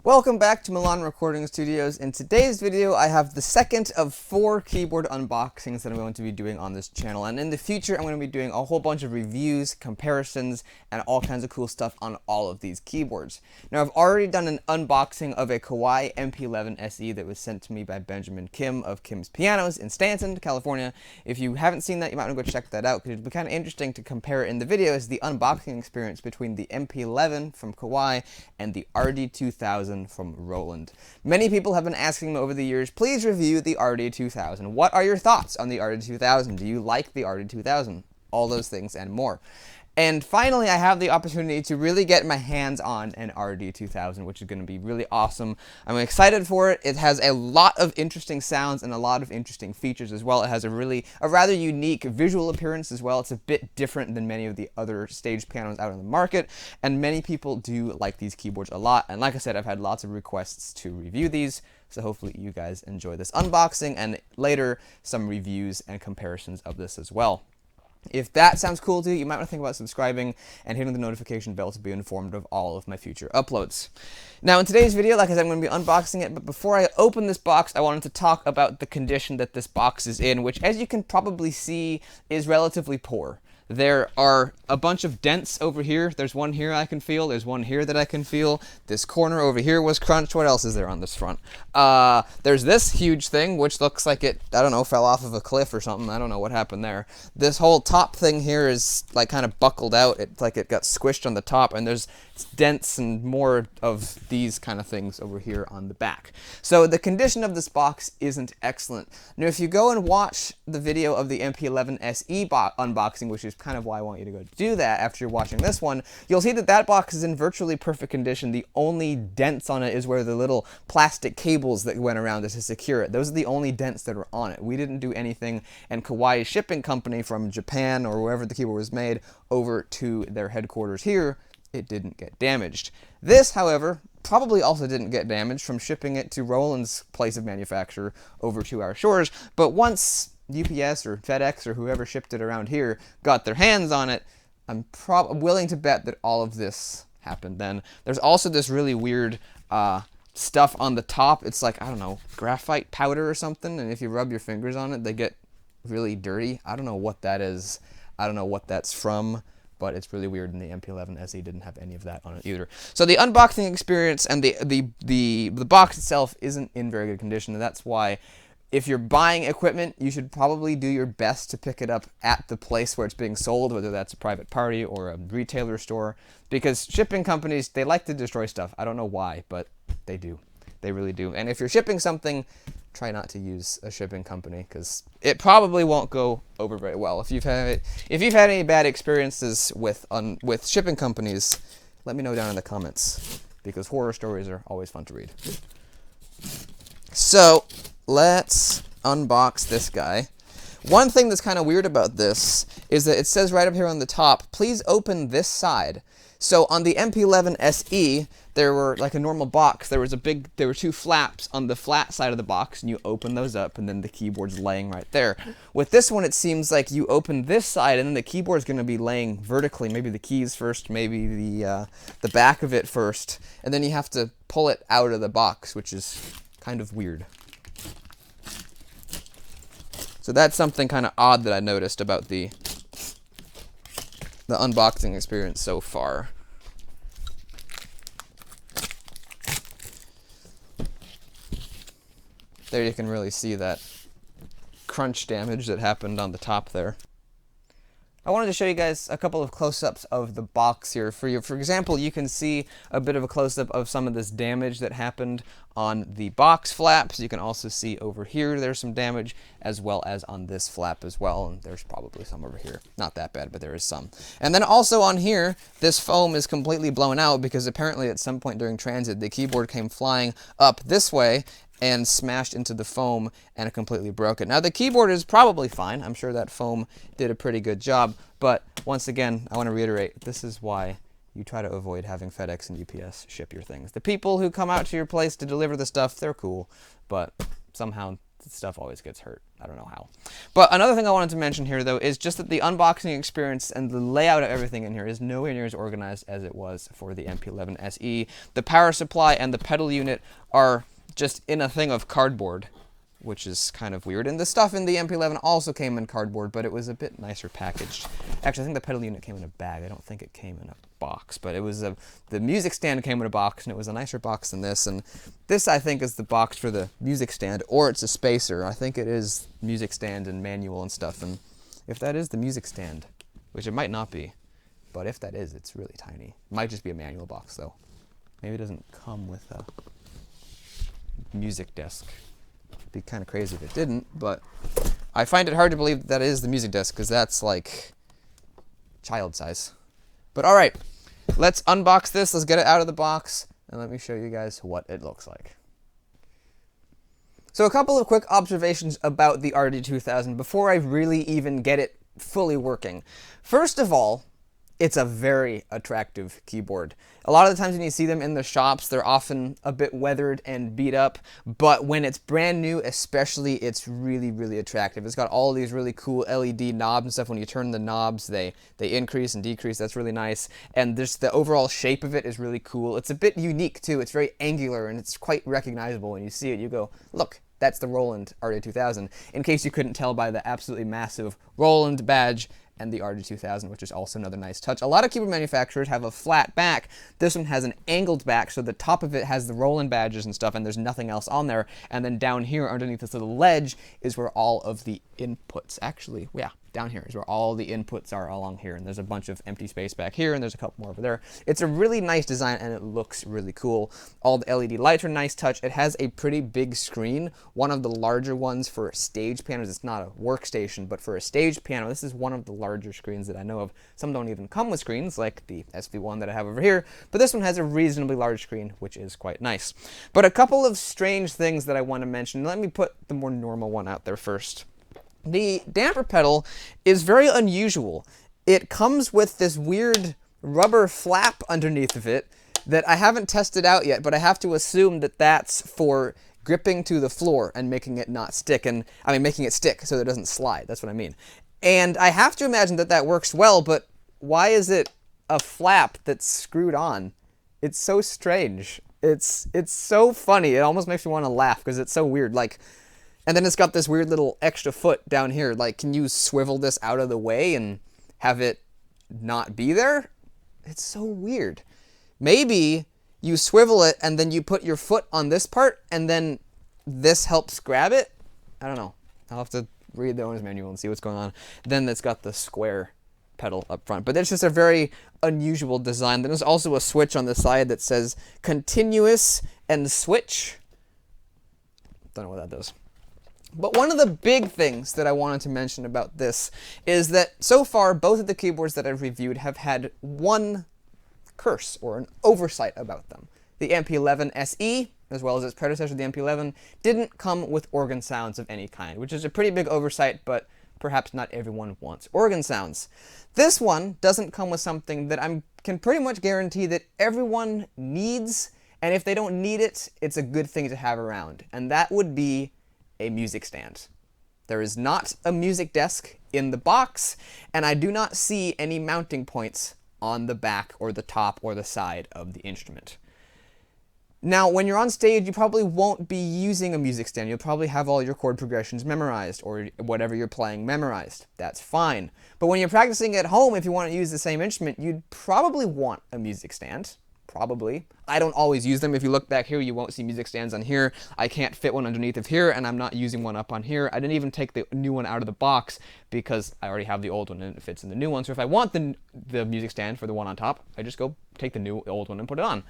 Welcome back to Milan Recording Studios. In today's video, I have the second of 4 keyboard unboxings that I'm going to be doing on this channel. And in the future, I'm going to be doing a whole bunch of reviews, comparisons, and all kinds of cool stuff on all of these keyboards. Now, I've already done an unboxing of a Kawai MP11 SE that was sent to me by Benjamin Kim of Kim's Pianos in Stanton, California. If you haven't seen that, you might want to go check that out, because it'd be kind of interesting to compare in the video as the unboxing experience between the MP11 from Kawai and the RD-2000 from Roland. Many people have been asking me over the years, please review the RD-2000. What are your thoughts on the RD-2000? Do you like the RD-2000? All those things and more. And finally, I have the opportunity to really get my hands on an RD-2000, which is going to be really awesome. I'm excited for it. It has a lot of interesting sounds and a lot of interesting features as well. It has a rather unique visual appearance as well. It's a bit different than many of the other stage pianos out on the market, and many people do like these keyboards a lot. And like I said, I've had lots of requests to review these, so hopefully you guys enjoy this unboxing and later some reviews and comparisons of this as well. If that sounds cool to you, you might want to think about subscribing and hitting the notification bell to be informed of all of my future uploads. Now, in today's video, like I said, I'm going to be unboxing it, but before I open this box, I wanted to talk about the condition that this box is in, which, as you can probably see, is relatively poor. There are a bunch of dents over here. There's one here I can feel. There's one here that I can feel. This corner over here was crunched. What else is there on this front? There's this huge thing, which looks like it, I don't know, fell off of a cliff or something. I don't know what happened there. This whole top thing here is like kind of buckled out. It's like it got squished on the top, and there's dents and more of these kind of things over here on the back. So the condition of this box isn't excellent. Now, if you go and watch the video of the MP11 SE unboxing, which is kind of why I want you to go do that after you're watching this one, you'll see that that box is in virtually perfect condition. The only dents on it is where the little plastic cables that went around it to secure it. Those are the only dents that are on it. We didn't do anything, and Kawaii's shipping company from Japan or wherever the keyboard was made over to their headquarters here, it didn't get damaged. This, however, probably also didn't get damaged from shipping it to Roland's place of manufacture over to our shores, but once UPS or FedEx or whoever shipped it around here got their hands on it, I'm willing to bet that all of this happened then. There's also this really weird stuff on the top. It's like, I don't know, graphite powder or something, and if you rub your fingers on it, they get really dirty. I don't know what that is. I don't know what that's from, but it's really weird, and the MP11 SE didn't have any of that on it either. So the unboxing experience and the box itself isn't in very good condition, and that's why if you're buying equipment, you should probably do your best to pick it up at the place where it's being sold, whether that's a private party or a retailer store, because shipping companies, they like to destroy stuff. I don't know why, but they do. They really do. And if you're shipping something, try not to use a shipping company, because it probably won't go over very well. If you've had any bad experiences with shipping companies, let me know down in the comments, because horror stories are always fun to read. So let's unbox this guy. One thing that's kind of weird about this is that it says right up here on the top, please open this side. So on the MP11 SE, there were, like a normal box, there were two flaps on the flat side of the box, and you open those up, and then the keyboard's laying right there. With this one, it seems like you open this side, and then the keyboard's going to be laying vertically, maybe the keys first, maybe the back of it first, and then you have to pull it out of the box, which is kind of weird. So that's something kind of odd that I noticed about the unboxing experience so far. There you can really see that crunch damage that happened on the top there. I wanted to show you guys a couple of close-ups of the box here. For example, you can see a bit of a close-up of some of this damage that happened on the box flaps. You can also see over here there's some damage, as well as on this flap as well, and there's probably some over here. Not that bad, but there is some. And then also on here, this foam is completely blown out because apparently at some point during transit, the keyboard came flying up this way and smashed into the foam, and it completely broke it. Now, the keyboard is probably fine. I'm sure that foam did a pretty good job, but once again, I want to reiterate, this is why you try to avoid having FedEx and UPS ship your things. The people who come out to your place to deliver the stuff, they're cool, but somehow stuff always gets hurt. I don't know how. But another thing I wanted to mention here, though, is just that the unboxing experience and the layout of everything in here is nowhere near as organized as it was for the MP11 SE. The power supply and the pedal unit are just in a thing of cardboard, which is kind of weird. And the stuff in the MP11 also came in cardboard, but it was a bit nicer packaged. Actually, I think the pedal unit came in a bag. I don't think it came in a box, but it was the music stand came in a box, and it was a nicer box than this. And this, I think, is the box for the music stand, or it's a spacer. I think it is music stand and manual and stuff. And if that is the music stand, which it might not be, but if that is, it's really tiny. It might just be a manual box, though. Maybe it doesn't come with a music desk. It'd be kind of crazy if it didn't, but I find it hard to believe that is the music desk, because that's like child size. But all right, let's unbox this. Let's get it out of the box, and let me show you guys what it looks like. So a couple of quick observations about the RD-2000 before I really even get it fully working. First of all, it's a very attractive keyboard. A lot of the times when you see them in the shops, they're often a bit weathered and beat up, but when it's brand new especially, it's really, really attractive. It's got all these really cool LED knobs and stuff. When you turn the knobs, they increase and decrease. That's really nice. And just the overall shape of it is really cool. It's a bit unique too. It's very angular, and it's quite recognizable. When you see it, you go, look, that's the Roland RD-2000, in case you couldn't tell by the absolutely massive Roland badge and the RD-2000, which is also another nice touch. A lot of keyboard manufacturers have a flat back. This one has an angled back, so the top of it has the Roland badges and stuff, and there's nothing else on there. And then down here, underneath this little ledge, is where all of the inputs, actually, yeah, down here is where all the inputs are along here, and there's a bunch of empty space back here, and there's a couple more over there. It's a really nice design, and it looks really cool. All the LED lights are nice touch. It has a pretty big screen, one of the larger ones for stage pianos. It's not a workstation, but for a stage piano, this is one of the larger screens that I know of. Some don't even come with screens, like the SV1 that I have over here, but this one has a reasonably large screen, which is quite nice. But a couple of strange things that I want to mention. Let me put the more normal one out there first. The damper pedal is very unusual. It comes with this weird rubber flap underneath of it that I haven't tested out yet, but I have to assume that that's for gripping to the floor and making it not stick, and I mean making it stick so that it doesn't slide. That's what I mean. And I have to imagine that that works well, but why is it a flap that's screwed on? It's so strange. It's so funny. It almost makes me want to laugh because it's so weird. Like, and then it's got this weird little extra foot down here. Like, can you swivel this out of the way and have it not be there? It's so weird. Maybe you swivel it and then you put your foot on this part and then this helps grab it? I don't know. I'll have to read the owner's manual and see what's going on. Then it's got the square pedal up front. But it's just a very unusual design. Then there's also a switch on the side that says continuous and switch. Don't know what that does. But one of the big things that I wanted to mention about this is that so far both of the keyboards that I've reviewed have had one curse or an oversight about them. The MP11 SE, as well as its predecessor, the MP11, didn't come with organ sounds of any kind, which is a pretty big oversight, but perhaps not everyone wants organ sounds. This one doesn't come with something that I can pretty much guarantee that everyone needs, and if they don't need it, it's a good thing to have around, and that would be a music stand. There is not a music desk in the box, and I do not see any mounting points on the back or the top or the side of the instrument. Now, when you're on stage, you probably won't be using a music stand. You'll probably have all your chord progressions memorized, or whatever you're playing memorized. That's fine. But when you're practicing at home, if you want to use the same instrument, you'd probably want a music stand. Probably. I don't always use them. If you look back here, you won't see music stands on here. I can't fit one underneath of here, and I'm not using one up on here. I didn't even take the new one out of the box because I already have the old one and it fits in the new one. So if I want the music stand for the one on top, I just go take the old one and put it on.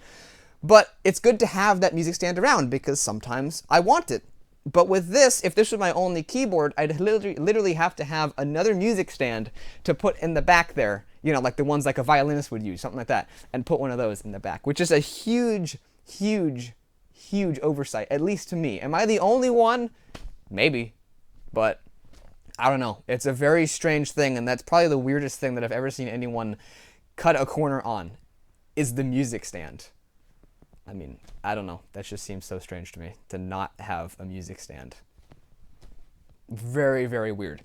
But it's good to have that music stand around because sometimes I want it. But with this, if this was my only keyboard, I'd literally have to have another music stand to put in the back there, you know, like the ones like a violinist would use, something like that, and put one of those in the back, which is a huge, huge, huge oversight, at least to me. Am I the only one? Maybe, but I don't know. It's a very strange thing, and that's probably the weirdest thing that I've ever seen anyone cut a corner on, is the music stand. I mean, I don't know. That just seems so strange to me, to not have a music stand. very, very weird.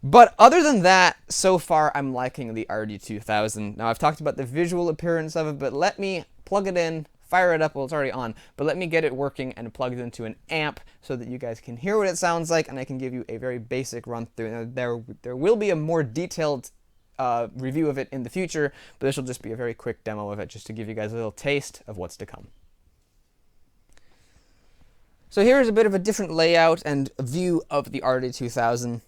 But other than that, so far I'm liking the RD-2000. Now I've talked about the visual appearance of it, but let me plug it in, fire it up, well it's already on, but let me get it working and plug it into an amp so that you guys can hear what it sounds like, and I can give you a very basic run through. Now, there will be a more detailed review of it in the future, but this will just be a very quick demo of it just to give you guys a little taste of what's to come. So here's a bit of a different layout and view of the RD-2000.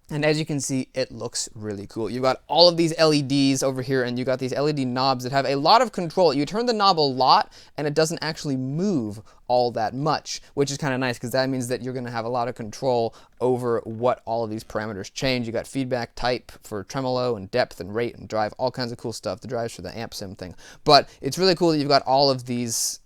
And as you can see, it looks really cool. You've got all of these LEDs over here, and you've got these LED knobs that have a lot of control. You turn the knob a lot, and it doesn't actually move all that much, which is kind of nice because that means that you're going to have a lot of control over what all of these parameters change. You got feedback type for tremolo and depth and rate and drive, all kinds of cool stuff. The drives for the amp sim thing. But it's really cool that you've got all of these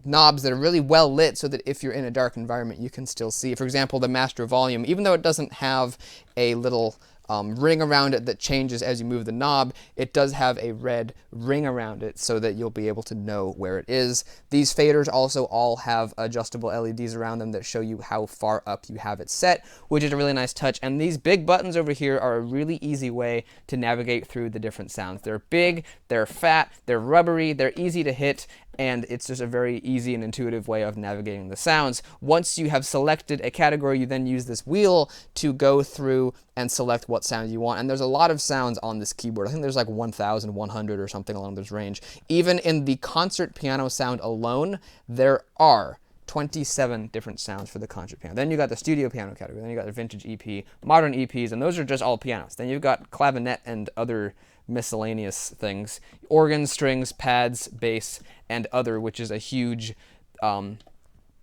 knobs that are really well lit so that if you're in a dark environment you can still see. For example, the master volume, even though it doesn't have a little ring around it that changes as you move the knob, it does have a red ring around it so that you'll be able to know where it is. These faders also all have adjustable LEDs around them that show you how far up you have it set, which is a really nice touch. And these big buttons over here are a really easy way to navigate through the different sounds. They're big, they're fat, they're rubbery, they're easy to hit, and it's just a very easy and intuitive way of navigating the sounds. Once you have selected a category, you then use this wheel to go through and select what sound you want. And there's a lot of sounds on this keyboard. I think there's like 1,100 or something along this range. Even in the concert piano sound alone, there are 27 different sounds for the concert piano. Then you got the studio piano category. Then you got the vintage EP, modern EPs, and those are just all pianos. Then you've got clavinet and other miscellaneous things, organs, strings, pads, bass, and other, which is a huge,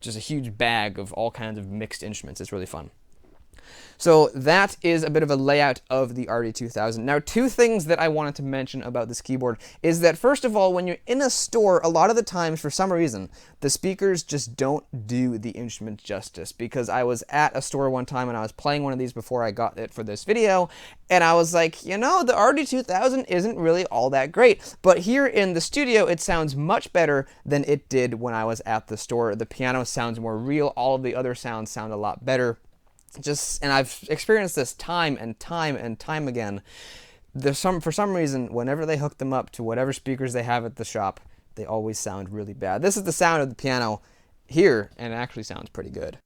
just a huge bag of all kinds of mixed instruments. It's really fun. So that is a bit of a layout of the RD-2000. Now, two things that I wanted to mention about this keyboard is that, first of all, when you're in a store, a lot of the times, for some reason, the speakers just don't do the instrument justice. Because I was at a store one time and I was playing one of these before I got it for this video, and I was like, you know, the RD-2000 isn't really all that great. But here in the studio, it sounds much better than it did when I was at the store. The piano sounds more real. All of the other sounds sound a lot better. And I've experienced this time and time and time again. For some reason, whenever they hook them up to whatever speakers they have at the shop, they always sound really bad. This is the sound of the piano here, and it actually sounds pretty good.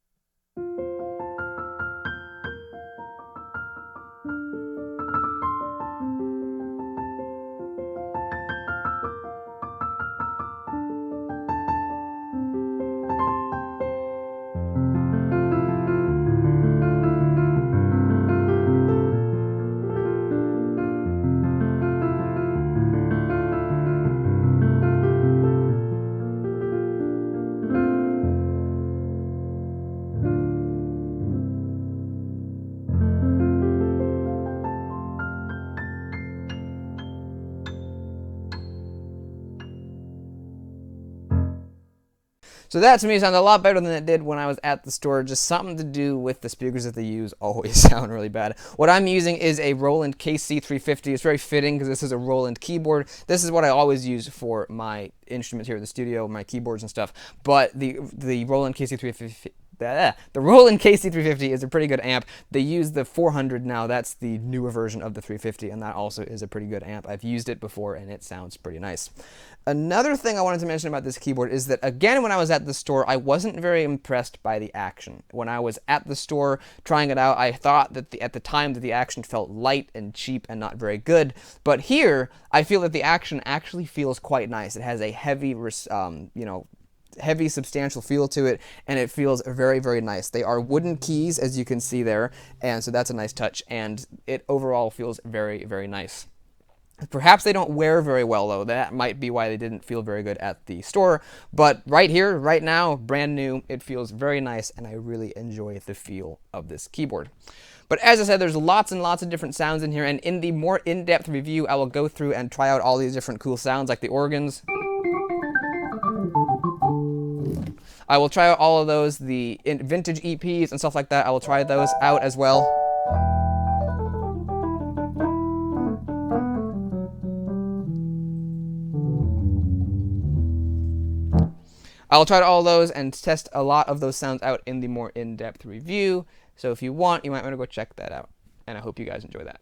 So that to me sounds a lot better than it did when I was at the store. Just something to do with the speakers that they use always sound really bad. What I'm using is a Roland KC350. It's very fitting because this is a Roland keyboard. This is what I always use for my instruments here at the studio, my keyboards and stuff. But the Roland KC350... The Roland KC350 is a pretty good amp. They use the 400 now. That's the newer version of the 350, and that also is a pretty good amp. I've used it before, and it sounds pretty nice. Another thing I wanted to mention about this keyboard is that, again, when I was at the store, I wasn't very impressed by the action. When I was at the store trying it out, I thought that at the time that the action felt light and cheap and not very good. But here, I feel that the action actually feels quite nice. It has a heavy, heavy, substantial feel to it, and it feels very, very nice. They are wooden keys, as you can see there, and so that's a nice touch, and it overall feels very, very nice. Perhaps they don't wear very well, though. That might be why they didn't feel very good at the store, but right here, right now, brand new, it feels very nice, and I really enjoy the feel of this keyboard. But as I said, there's lots and lots of different sounds in here, and in the more in-depth review, I will go through and try out all these different cool sounds, like the organs. I will try out all of those, the vintage EPs and stuff like that. I will try those out as well. I'll try all those and test a lot of those sounds out in the more in-depth review. So if you want, you might want to go check that out. And I hope you guys enjoy that.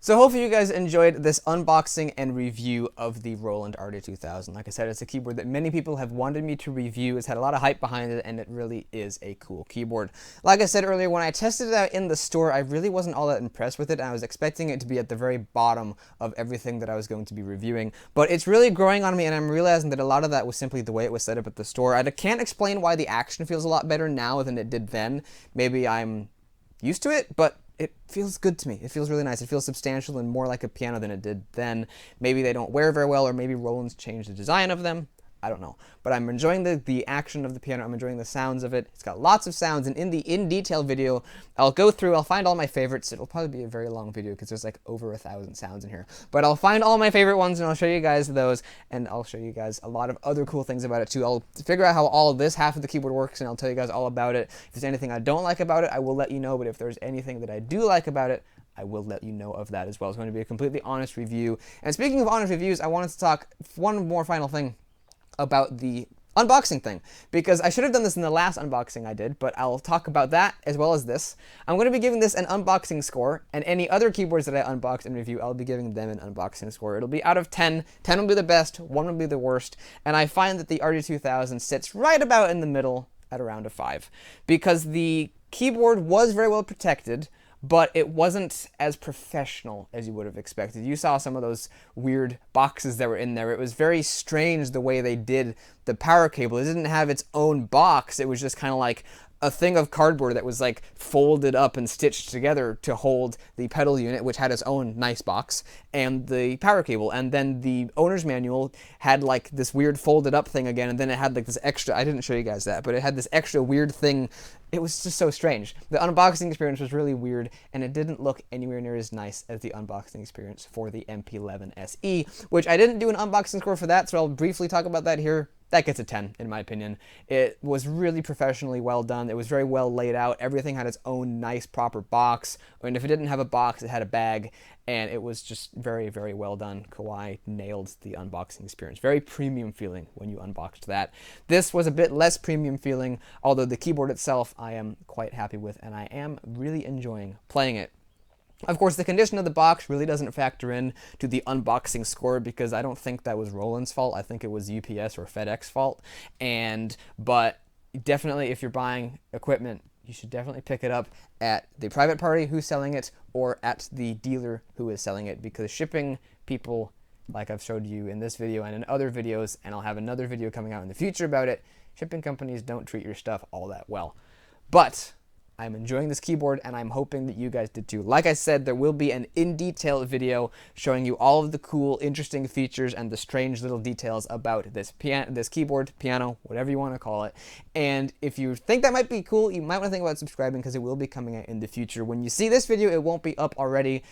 So hopefully you guys enjoyed this unboxing and review of the Roland RD-2000. Like I said, it's a keyboard that many people have wanted me to review. It's had a lot of hype behind it, and it really is a cool keyboard. Like I said earlier, when I tested it out in the store, I really wasn't all that impressed with it, and I was expecting it to be at the very bottom of everything that I was going to be reviewing. But it's really growing on me, and I'm realizing that a lot of that was simply the way it was set up at the store. I can't explain why the action feels a lot better now than it did then. Maybe I'm used to it, but it feels good to me. It feels really nice. It feels substantial and more like a piano than it did then. Maybe they don't wear very well, or maybe Roland's changed the design of them. I don't know. But I'm enjoying the action of the piano. I'm enjoying the sounds of it. It's got lots of sounds, and in the in-detail video, I'll go through, I'll find all my favorites. It'll probably be a very long video because there's like over 1,000 sounds in here. But I'll find all my favorite ones, and I'll show you guys those, and I'll show you guys a lot of other cool things about it too. I'll figure out how all of this half of the keyboard works, and I'll tell you guys all about it. If there's anything I don't like about it, I will let you know, but if there's anything that I do like about it, I will let you know of that as well. It's going to be a completely honest review. And speaking of honest reviews, I wanted to talk one more final thing about the unboxing thing, because I should have done this in the last unboxing I did, but I'll talk about that as well as this. I'm going to be giving this an unboxing score, and any other keyboards that I unbox and review, I'll be giving them an unboxing score. It'll be out of 10. 10 will be the best, 1 will be the worst, and I find that the RD-2000 sits right about in the middle at around a 5, because the keyboard was very well protected, but it wasn't as professional as you would have expected. You saw some of those weird boxes that were in there. It was very strange the way they did the power cable. It didn't have its own box. It was just kind of like a thing of cardboard that was like folded up and stitched together to hold the pedal unit, which had its own nice box, and the power cable. And then the owner's manual had like this weird folded up thing again, and then it had like this extra, I didn't show you guys that, but it had this extra weird thing. It was just so strange. The unboxing experience was really weird, and it didn't look anywhere near as nice as the unboxing experience for the MP11 SE, which I didn't do an unboxing score for that, so I'll briefly talk about that here. That gets a 10, in my opinion. It was really professionally well done. It was very well laid out. Everything had its own nice, proper box. And if it didn't have a box, it had a bag. And it was just very, very well done. Kawai nailed the unboxing experience. Very premium feeling when you unboxed that. This was a bit less premium feeling, although the keyboard itself I am quite happy with, and I am really enjoying playing it. Of course, the condition of the box really doesn't factor in to the unboxing score, because I don't think that was Roland's fault. I think it was UPS or FedEx fault. But definitely, if you're buying equipment, you should definitely pick it up at the private party who's selling it, or at the dealer who is selling it, because shipping people, like I've showed you in this video and in other videos, and I'll have another video coming out in the future about it, shipping companies don't treat your stuff all that well. But I'm enjoying this keyboard, and I'm hoping that you guys did too. Like I said, there will be an in-detail video showing you all of the cool, interesting features and the strange little details about this keyboard, piano, whatever you want to call it. And if you think that might be cool, you might want to think about subscribing, because it will be coming out in the future. When you see this video, it won't be up already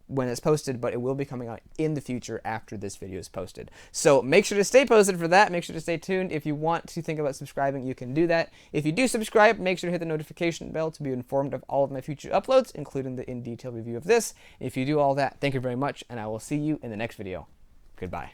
when it's posted, but it will be coming out in the future after this video is posted. So make sure to stay posted for that. Make sure to stay tuned. If you want to think about subscribing, you can do that. If you do subscribe, make sure to hit the notification bell to be informed of all of my future uploads, including the in-detail review of this. If you do all that, thank you very much, and I will see you in the next video. Goodbye.